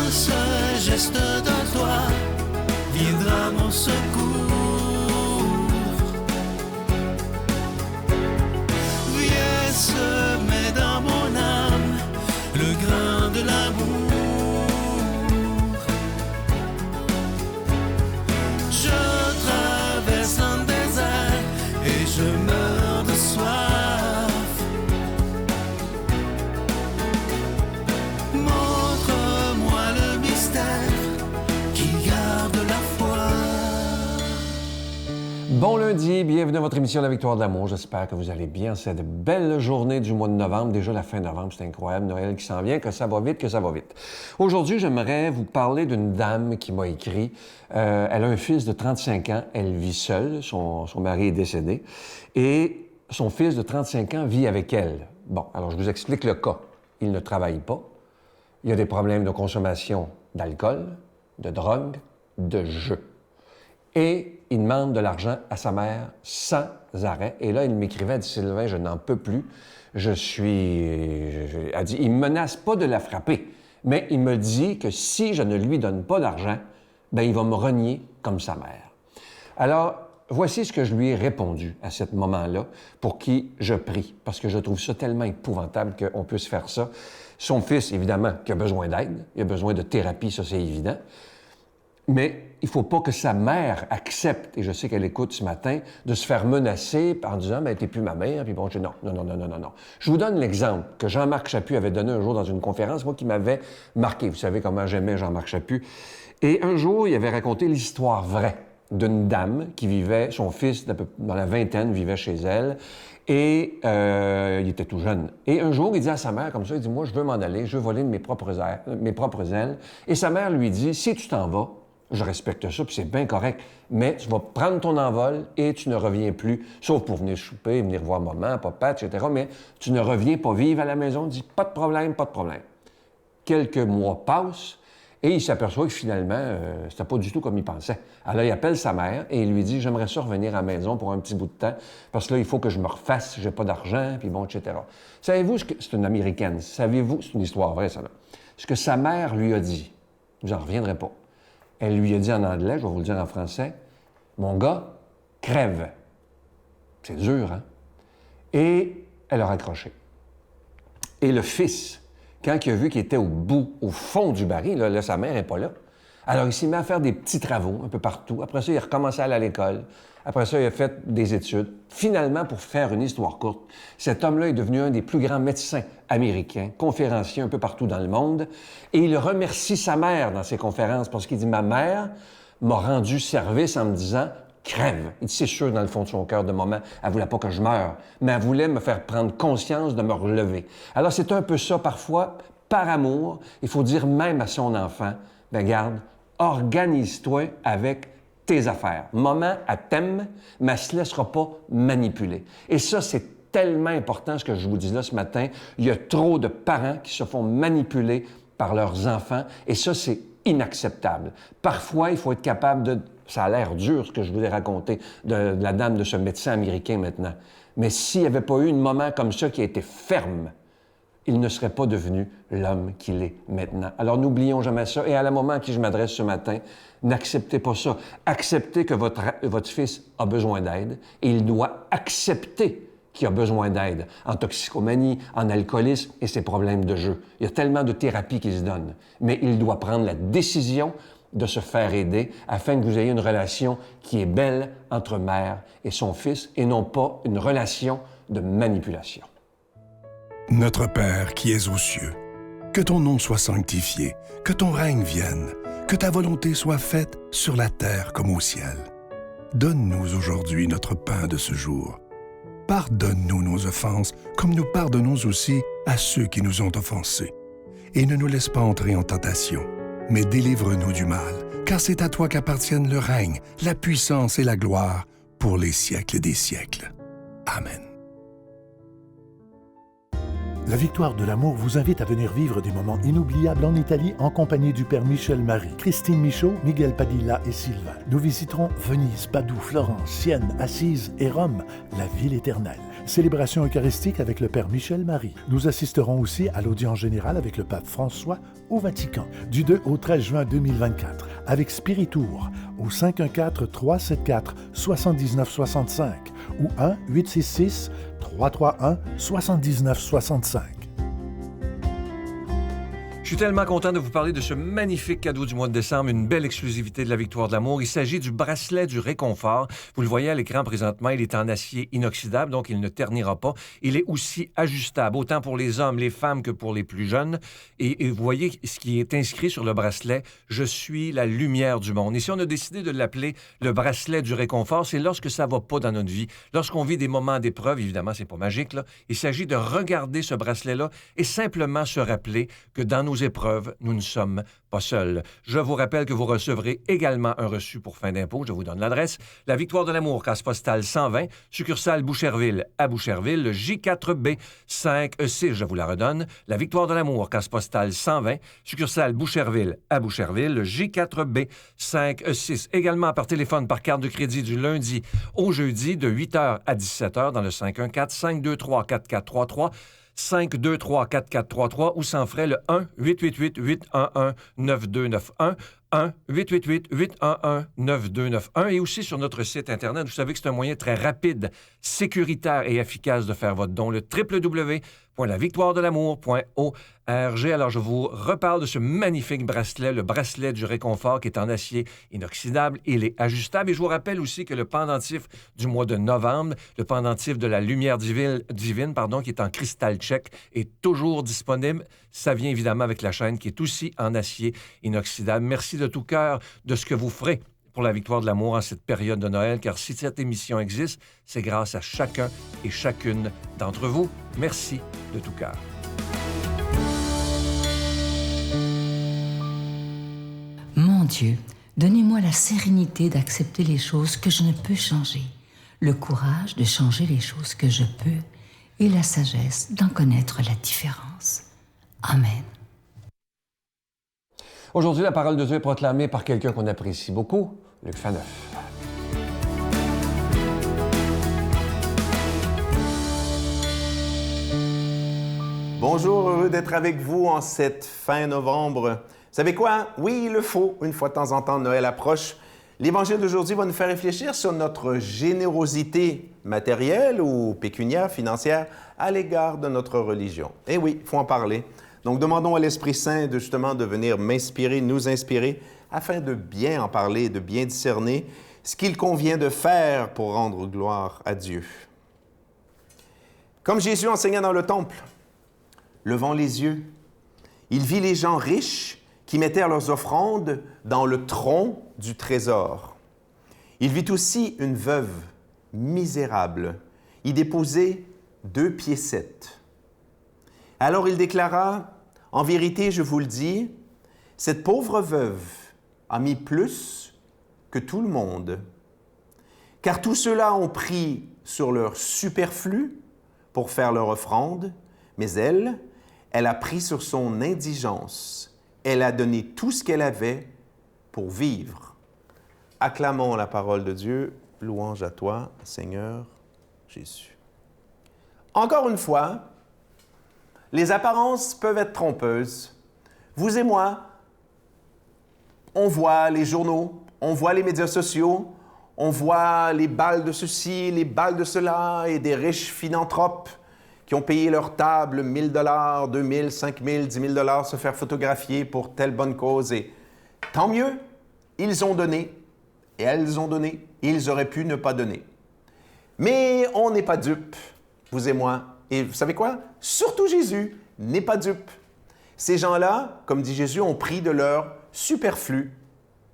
Un seul geste de toi viendra mon secours. Viens semer dans mon âme le grain de l'amour. Je traverse un désert et je meurs de soif. Montre-moi le mystère qui garde la foi. Bon lundi, bienvenue à votre émission La Victoire de l'amour. J'espère que vous allez bien cette belle journée du mois de novembre. Déjà la fin novembre, c'est incroyable. Noël qui s'en vient, que ça va vite, que ça va vite. Aujourd'hui, j'aimerais vous parler d'une dame qui m'a écrit. Elle a un fils de 35 ans, elle vit seule, son mari est décédé, et son fils de 35 ans vit avec elle. Bon, alors je vous explique le cas. Il ne travaille pas, il y a des problèmes de consommation d'alcool, de drogue, de jeu. Et il demande de l'argent à sa mère sans arrêt. Et là, il m'écrivait, elle dit « Sylvain, je n'en peux plus. Elle dit « Il me menace pas de la frapper, mais il me dit que si je ne lui donne pas d'argent, ben il va me renier comme sa mère. » Alors, voici ce que je lui ai répondu à ce moment-là, pour qui je prie, parce que je trouve ça tellement épouvantable qu'on puisse faire ça. Son fils, évidemment, qui a besoin d'aide, il a besoin de thérapie, ça c'est évident. Mais il ne faut pas que sa mère accepte, et je sais qu'elle écoute ce matin, de se faire menacer en disant « t'es plus ma mère », puis bon, je dis non. Je vous donne l'exemple que Jean-Marc Chaput avait donné un jour dans une conférence, moi, qui m'avait marqué. Vous savez comment j'aimais Jean-Marc Chaput. Et un jour, il avait raconté l'histoire vraie d'une dame qui vivait, son fils, dans la vingtaine, vivait chez elle, et il était tout jeune. Et un jour, il dit à sa mère, comme ça, il dit « Moi, je veux m'en aller, je veux voler de mes propres ailes. » Et sa mère lui dit « Si tu t'en vas, je respecte ça, puis c'est bien correct, mais tu vas prendre ton envol et tu ne reviens plus, sauf pour venir souper, venir voir maman, papa, etc., mais tu ne reviens pas vivre à la maison. » Il dit « Pas de problème, pas de problème. » Quelques mois passent et il s'aperçoit que finalement, c'était pas du tout comme il pensait. Alors, il appelle sa mère et il lui dit « J'aimerais ça revenir à la maison pour un petit bout de temps, parce que là, il faut que je me refasse, j'ai pas d'argent, puis bon, etc. » Savez-vous ce que... C'est une Américaine. Savez-vous, c'est une histoire vraie, ça, là. Ce que sa mère lui a dit, vous n'en reviendrez pas. Elle lui a dit en anglais, je vais vous le dire en français, « Mon gars, crève. » C'est dur, hein? Et elle a raccroché. Et le fils, quand il a vu qu'il était au bout, au fond du baril, là sa mère n'est pas là, alors il s'est mis à faire des petits travaux un peu partout. Après ça, il a recommencé à aller à l'école. Après ça, il a fait des études. Finalement, pour faire une histoire courte, cet homme-là est devenu un des plus grands médecins américains, conférencier un peu partout dans le monde. Et il remercie sa mère dans ses conférences parce qu'il dit « Ma mère m'a rendu service en me disant « Crève ». Il dit « C'est sûr, dans le fond de son cœur, de moment, elle voulait pas que je meure, mais elle voulait me faire prendre conscience de me relever. » Alors, c'est un peu ça, parfois, par amour, il faut dire même à son enfant « Ben garde, organise-toi avec tes affaires. Maman, elle t'aime, mais elle ne se laissera pas manipuler. » Et ça, c'est tellement important, ce que je vous dis là ce matin. Il y a trop de parents qui se font manipuler par leurs enfants, et ça, c'est inacceptable. Parfois, il faut être capable de... Ça a l'air dur, ce que je vous ai raconté de la dame de ce médecin américain maintenant. Mais s'il n'y avait pas eu un moment comme ça qui a été ferme, il ne serait pas devenu l'homme qu'il est maintenant. Alors, n'oublions jamais ça. Et à la moment à qui je m'adresse ce matin, n'acceptez pas ça. Acceptez que votre fils a besoin d'aide et il doit accepter qu'il a besoin d'aide en toxicomanie, en alcoolisme et ses problèmes de jeu. Il y a tellement de thérapies qui se donnent. Mais il doit prendre la décision de se faire aider afin que vous ayez une relation qui est belle entre mère et son fils et non pas une relation de manipulation. Notre Père qui es aux cieux, que ton nom soit sanctifié, que ton règne vienne, que ta volonté soit faite sur la terre comme au ciel. Donne-nous aujourd'hui notre pain de ce jour. Pardonne-nous nos offenses, comme nous pardonnons aussi à ceux qui nous ont offensés. Et ne nous laisse pas entrer en tentation, mais délivre-nous du mal, car c'est à toi qu'appartiennent le règne, la puissance et la gloire pour les siècles des siècles. Amen. La Victoire de l'amour vous invite à venir vivre des moments inoubliables en Italie en compagnie du Père Michel Marie, Christine Michaud, Miguel Padilla et Sylvain. Nous visiterons Venise, Padoue, Florence, Sienne, Assise et Rome, la ville éternelle. Célébration eucharistique avec le Père Michel Marie. Nous assisterons aussi à l'audience générale avec le Pape François au Vatican, du 2 au 13 juin 2024, avec Spiritour au 514-374-7965 ou 1-866-331-7965. Je suis tellement content de vous parler de ce magnifique cadeau du mois de décembre, une belle exclusivité de la Victoire de l'amour. Il s'agit du bracelet du réconfort. Vous le voyez à l'écran présentement, il est en acier inoxydable, donc il ne ternira pas. Il est aussi ajustable, autant pour les hommes, les femmes que pour les plus jeunes. Et vous voyez ce qui est inscrit sur le bracelet, « Je suis la lumière du monde ». Ici, on a décidé de l'appeler le bracelet du réconfort. C'est lorsque ça ne va pas dans notre vie, lorsqu'on vit des moments d'épreuve, évidemment, c'est pas magique, là. Il s'agit de regarder ce bracelet-là et simplement se rappeler que dans nos épreuves, nous ne sommes pas seuls. Je vous rappelle que vous recevrez également un reçu pour fin d'impôt. Je vous donne l'adresse. La Victoire de l'amour, case postale 120, succursale Boucherville à Boucherville, le J4B 5E6. Je vous la redonne. La Victoire de l'amour, case postale 120, succursale Boucherville à Boucherville, le J4B 5E6. Également par téléphone, par carte de crédit du lundi au jeudi de 8h à 17h dans le 514-523-4433. 523-4433 ou sans frais le 1-888-811-9291. 1-888-811-9291 et aussi sur notre site Internet. Vous savez que c'est un moyen très rapide, sécuritaire et efficace de faire votre don, le www.lavictoiredelamour.org. Alors, je vous reparle de ce magnifique bracelet, le bracelet du réconfort qui est en acier inoxydable. Il est ajustable. Et je vous rappelle aussi que le pendentif du mois de novembre, le pendentif de la lumière divine, qui est en cristal tchèque, est toujours disponible. Ça vient évidemment avec la chaîne qui est aussi en acier inoxydable. Merci de tout cœur de ce que vous ferez pour la Victoire de l'amour en cette période de Noël, car si cette émission existe, c'est grâce à chacun et chacune d'entre vous. Merci de tout cœur. Mon Dieu, donnez-moi la sérénité d'accepter les choses que je ne peux changer, le courage de changer les choses que je peux et la sagesse d'en connaître la différence. Amen. Aujourd'hui, la parole de Dieu est proclamée par quelqu'un qu'on apprécie beaucoup, Luc Faneuf. Bonjour, heureux d'être avec vous en cette fin novembre. Vous savez quoi? Oui, il le faut. Une fois de temps en temps, Noël approche. L'Évangile d'aujourd'hui va nous faire réfléchir sur notre générosité matérielle ou pécuniaire, financière, à l'égard de notre religion. Eh oui, il faut en parler. Donc, demandons à l'Esprit Saint de justement de venir m'inspirer, nous inspirer, afin de bien en parler, de bien discerner ce qu'il convient de faire pour rendre gloire à Dieu. Comme Jésus enseignait dans le temple, levant les yeux, il vit les gens riches qui mettèrent leurs offrandes dans le tronc du trésor. Il vit aussi une veuve misérable y déposer 2 piécettes. Alors il déclara, « En vérité, je vous le dis, cette pauvre veuve a mis plus que tout le monde, car tous ceux-là ont pris sur leur superflu pour faire leur offrande, mais elle a pris sur son indigence. Elle a donné tout ce qu'elle avait pour vivre. » Acclamons la parole de Dieu. Louange à toi, Seigneur Jésus. Encore une fois, les apparences peuvent être trompeuses. Vous et moi, on voit les journaux, on voit les médias sociaux, on voit les balles de ceci, les balles de cela et des riches philanthropes qui ont payé leur table 1 000 $, 2 000, 5 000, 10 000 $ se faire photographier pour telle bonne cause. Et tant mieux, ils ont donné et elles ont donné. Ils auraient pu ne pas donner. Mais on n'est pas dupes, vous et moi. Et vous savez quoi? Surtout Jésus n'est pas dupe. Ces gens-là, comme dit Jésus, ont pris de leur superflu.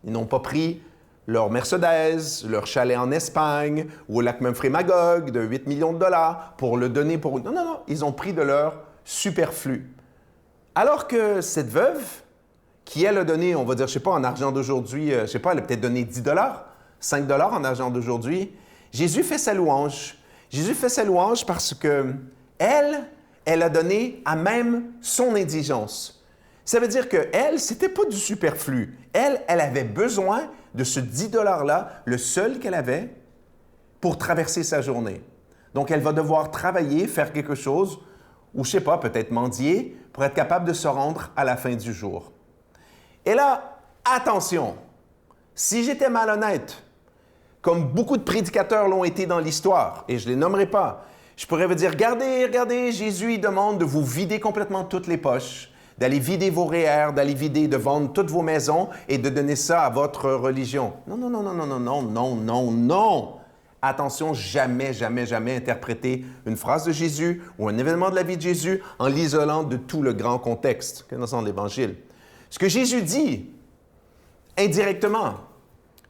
Ils n'ont pas pris leur Mercedes, leur chalet en Espagne ou au lac Memphremagog de 8 millions de $, pour le donner pour... Non, non, non, ils ont pris de leur superflu. Alors que cette veuve, qui elle a donné, on va dire, je ne sais pas, en argent d'aujourd'hui, je ne sais pas, elle a peut-être donné 10 $, 5 $ en argent d'aujourd'hui, Jésus fait sa louange. Jésus fait sa louange parce que elle a donné à même son indigence. Ça veut dire qu'elle, ce n'était pas du superflu. Elle avait besoin de ce 10 $ -là, le seul qu'elle avait, pour traverser sa journée. Donc, elle va devoir travailler, faire quelque chose, ou je sais pas, peut-être mendier, pour être capable de se rendre à la fin du jour. Et là, attention, si j'étais malhonnête, comme beaucoup de prédicateurs l'ont été dans l'histoire, et je ne les nommerai pas, je pourrais vous dire, regardez, Jésus il demande de vous vider complètement toutes les poches, d'aller vider vos REER, de vendre toutes vos maisons et de donner ça à votre religion. Non. Attention, jamais interpréter une phrase de Jésus ou un événement de la vie de Jésus en l'isolant de tout le grand contexte que nous avons dans l'Évangile. Ce que Jésus dit, indirectement,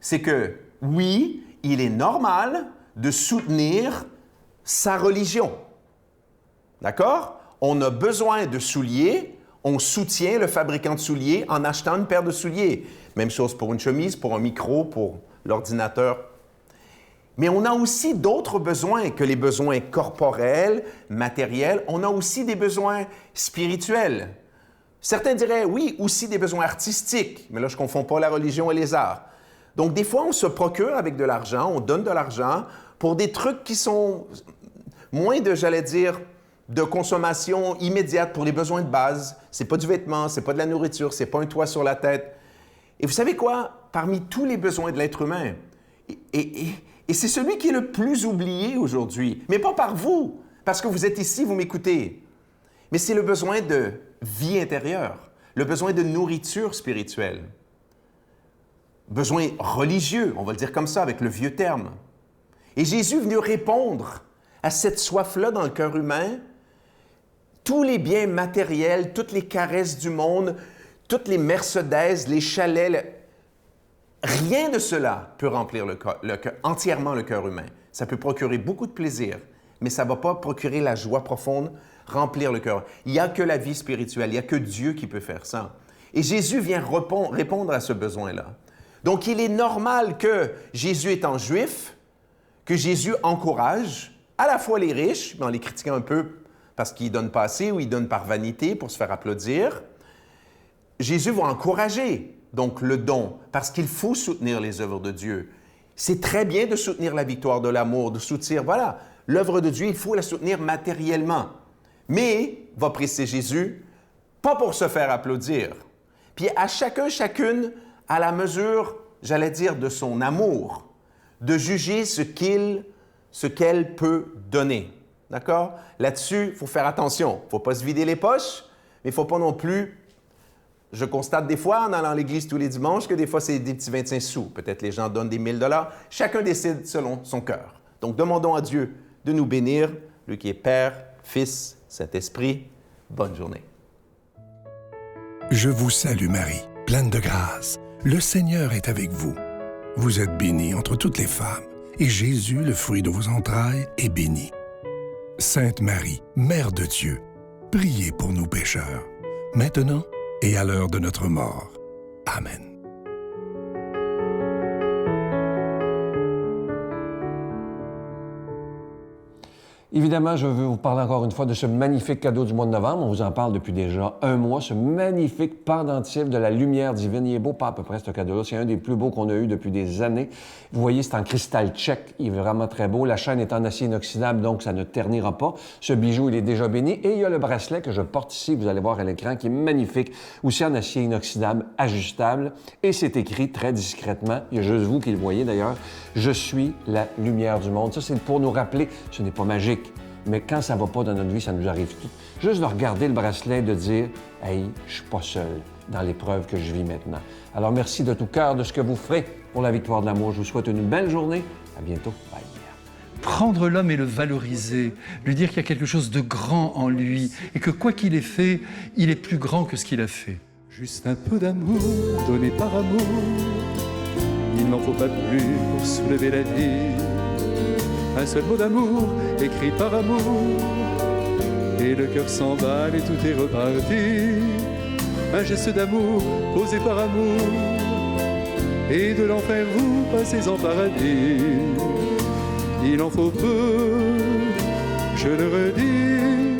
c'est que, oui, il est normal de soutenir sa religion. D'accord? On a besoin de souliers, on soutient le fabricant de souliers en achetant une paire de souliers. Même chose pour une chemise, pour un micro, pour l'ordinateur. Mais on a aussi d'autres besoins que les besoins corporels, matériels. On a aussi des besoins spirituels. Certains diraient, oui, aussi des besoins artistiques. Mais là, je ne confonds pas la religion et les arts. Donc, des fois, on se procure avec de l'argent, on donne de l'argent pour des trucs qui sont moins de, j'allais dire, de consommation immédiate pour les besoins de base. Ce n'est pas du vêtement, ce n'est pas de la nourriture, ce n'est pas un toit sur la tête. Et vous savez quoi? Parmi tous les besoins de l'être humain, et c'est celui qui est le plus oublié aujourd'hui, mais pas par vous, parce que vous êtes ici, vous m'écoutez, mais c'est le besoin de vie intérieure, le besoin de nourriture spirituelle, besoin religieux, on va le dire comme ça, avec le vieux terme. Et Jésus est venu répondre à cette soif-là dans le cœur humain. Tous les biens matériels, toutes les caresses du monde, toutes les Mercedes, les chalets, rien de cela peut remplir entièrement le cœur humain. Ça peut procurer beaucoup de plaisir, mais ça ne va pas procurer la joie profonde, remplir le cœur. Il n'y a que la vie spirituelle, il n'y a que Dieu qui peut faire ça. Et Jésus vient répondre à ce besoin-là. Donc, il est normal que Jésus étant juif, que Jésus encourage à la fois les riches, mais en les critiquant un peu parce qu'ils ne donnent pas assez ou ils donnent par vanité pour se faire applaudir. Jésus va encourager donc le don, parce qu'il faut soutenir les œuvres de Dieu. C'est très bien de soutenir la victoire de l'amour, de soutenir, voilà, l'œuvre de Dieu, il faut la soutenir matériellement. Mais, va préciser Jésus, pas pour se faire applaudir. Puis à chacune, à la mesure, j'allais dire, de son amour, de juger ce qu'elle peut donner. D'accord? Là-dessus, il faut faire attention. Il ne faut pas se vider les poches, mais il ne faut pas non plus... Je constate des fois, en allant à l'église tous les dimanches, que des fois, c'est des petits 25 sous. Peut-être les gens donnent des 1000 $. Chacun décide selon son cœur. Donc, demandons à Dieu de nous bénir, lui qui est Père, Fils, Saint-Esprit. Bonne journée. Je vous salue Marie, pleine de grâce. Le Seigneur est avec vous. Vous êtes bénie entre toutes les femmes, et Jésus, le fruit de vos entrailles, est béni. Sainte Marie, Mère de Dieu, priez pour nous pécheurs, maintenant et à l'heure de notre mort. Amen. Évidemment, je veux vous parler encore une fois de ce magnifique cadeau du mois de novembre. On vous en parle depuis déjà un mois, ce magnifique pendentif de la lumière divine. Il est beau, pas à peu près, ce cadeau-là. C'est un des plus beaux qu'on a eu depuis des années. Vous voyez, c'est en cristal tchèque. Il est vraiment très beau. La chaîne est en acier inoxydable, donc ça ne ternira pas. Ce bijou, il est déjà béni. Et il y a le bracelet que je porte ici, vous allez voir à l'écran, qui est magnifique. Aussi en acier inoxydable, ajustable. Et c'est écrit très discrètement. Il y a juste vous qui le voyez d'ailleurs. Je suis la lumière du monde. Ça, c'est pour nous rappeler, ce n'est pas magique. Mais quand ça ne va pas dans notre vie, ça nous arrive tout. Juste de regarder le bracelet, de dire « Hey, je ne suis pas seul dans l'épreuve que je vis maintenant. » Alors, merci de tout cœur de ce que vous ferez pour la victoire de l'amour. Je vous souhaite une belle journée. À bientôt. Bye. Prendre l'homme et le valoriser, lui dire qu'il y a quelque chose de grand en lui et que quoi qu'il ait fait, il est plus grand que ce qu'il a fait. Juste un peu d'amour donné par amour, il n'en faut pas plus pour soulever la vie. Un seul mot d'amour, écrit par amour, et le cœur s'emballe et tout est reparti. Un geste d'amour, posé par amour, et de l'enfer vous passez en paradis. Il en faut peu, je le redis,